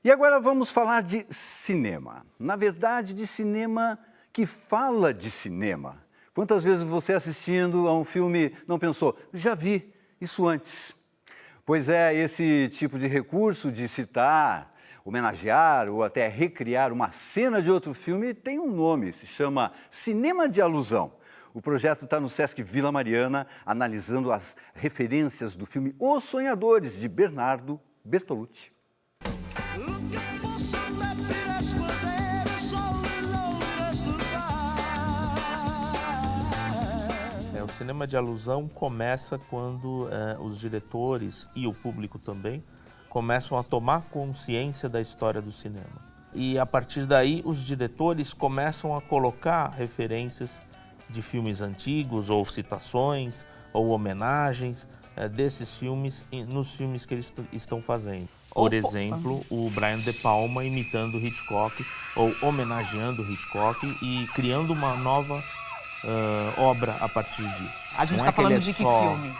E agora vamos falar de cinema. Na verdade, de cinema que fala de cinema. Quantas vezes você assistindo a um filme não pensou, já vi isso antes? Pois é, esse tipo de recurso de citar, homenagear ou até recriar uma cena de outro filme tem um nome, se chama cinema de alusão. O projeto está no Sesc Vila Mariana, analisando as referências do filme Os Sonhadores, de Bernardo Bertolucci. O cinema de alusão começa quando os diretores e o público também começam a tomar consciência da história do cinema. E a partir daí os diretores começam a colocar referências de filmes antigos ou citações ou homenagens desses filmes nos filmes que eles estão fazendo. Por exemplo, o Brian De Palma imitando Hitchcock ou homenageando Hitchcock e criando uma nova obra a partir disso. A gente está falando de que filme?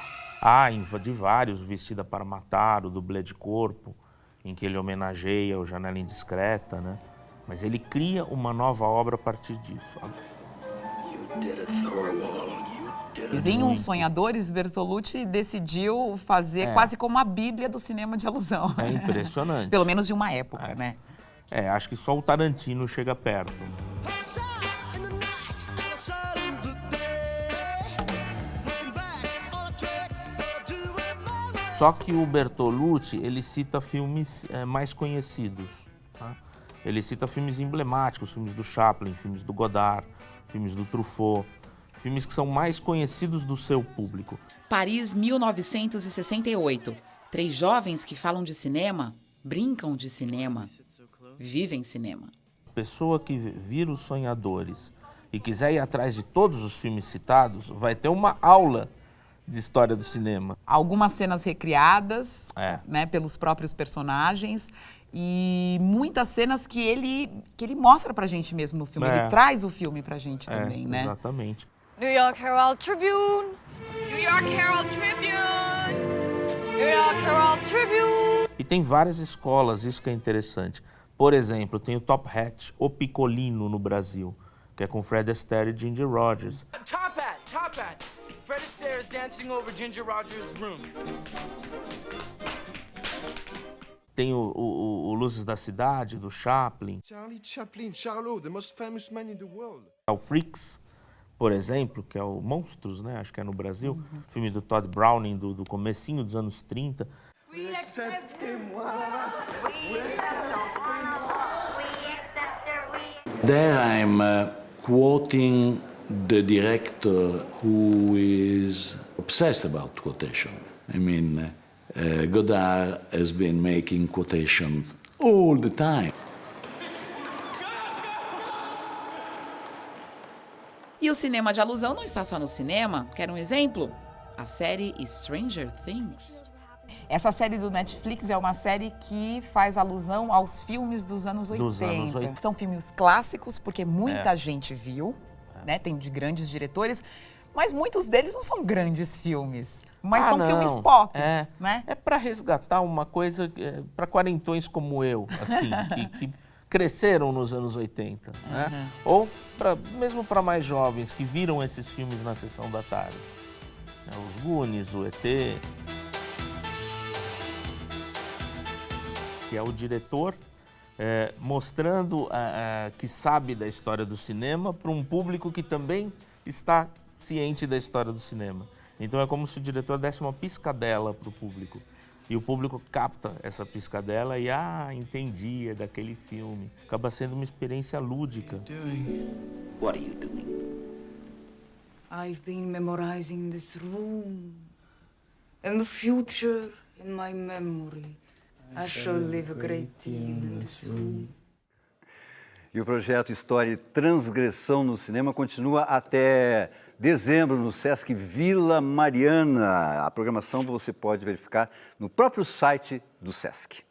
De vários, Vestida para Matar, o Dublê de Corpo, em que ele homenageia o Janela Indiscreta, né? Mas ele cria uma nova obra a partir disso. Em Os Sonhadores, Bertolucci decidiu fazer quase como a Bíblia do cinema de alusão. É impressionante. Pelo menos de uma época, né? Acho que só o Tarantino chega perto. Só que o Bertolucci, ele cita filmes mais conhecidos, tá? Ele cita filmes emblemáticos, filmes do Chaplin, filmes do Godard, filmes do Truffaut, filmes que são mais conhecidos do seu público. Paris, 1968. 3 jovens que falam de cinema, brincam de cinema, vivem cinema. A pessoa que vir Os Sonhadores e quiser ir atrás de todos os filmes citados, vai ter uma aula de história do cinema. Algumas cenas recriadas, né, pelos próprios personagens e muitas cenas que ele mostra pra gente mesmo no filme. Ele traz o filme pra gente também, né? Exatamente. New York Herald Tribune! New York Herald Tribune! New York Herald Tribune! E tem várias escolas, isso que é interessante. Por exemplo, tem o Top Hat, o Piccolino no Brasil, que é com Fred Astaire e Ginger Rogers. Top Hat! Fred Astaire is dancing over Ginger Rogers' room. Tem o Luzes da Cidade, do Chaplin. Charlie Chaplin, Charlot, the most famous man in the world. O Freaks, por exemplo, que é o Monstros, né? Acho que é no Brasil. Filme do Todd Browning, do comecinho dos anos 30. There I'm quoting the director who is obsessed about quotation. I mean, Godard has been making quotations all the time. E o cinema de alusão não está só no cinema. Quer um exemplo? A série Stranger Things. Essa série do Netflix é uma série que faz alusão aos filmes dos anos 80. São filmes clássicos, porque muita gente viu, né? Tem de grandes diretores, mas muitos deles não são grandes filmes. Mas são filmes pop, né? É para resgatar uma coisa para quarentões como eu, assim, que cresceram nos anos 80, né? Ou mesmo para mais jovens que viram esses filmes na sessão da tarde. Os Goonies, o ET. Que é o diretor mostrando que sabe da história do cinema para um público que também está ciente da história do cinema. Então é como se o diretor desse uma piscadela para o público. E o público capta essa piscadela e, entendi, é daquele filme. Acaba sendo uma experiência lúdica. What are you doing? I've been memorizing this room. And the future in my memory. I shall live a great deal in this room. E o projeto História e Transgressão no Cinema continua até dezembro no Sesc Vila Mariana. A programação você pode verificar no próprio site do Sesc.